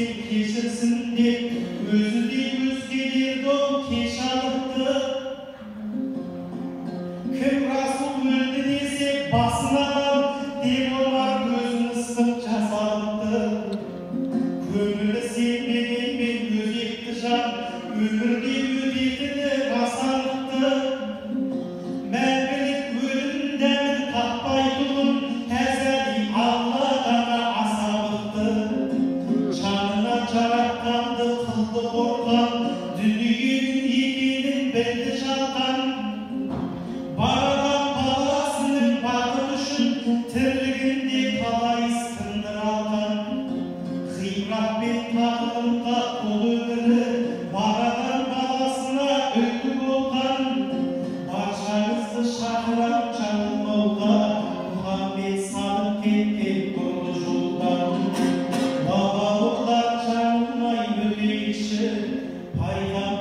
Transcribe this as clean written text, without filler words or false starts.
sen kechirsin deb o'zidek o'zgalardan kech alibdi. Kim Rasul o'ldi desa basinadan devorlar ko'zini isiq jasalibdi. Ko'ngli sevmagan men o'zekdi jon umrni o'taydi rasalibdi. Мәңгілік өлімдән таппайтұғын әзәли Аллағана асабықты. Жанына жаратқанды қылды қорған, дүниенің екенін білді жалған. Барадан баласының бақыт үшін тірлігінде қалай сындыр алған. Ғибратпен тағылымға қол өмірі барадан баласына үлгі болған. Barşağızdı şahram çalınmauға, Muhammed salып кеткен көрді жолдан. Бабалықлар çalınмай өтейікші, пайғамбар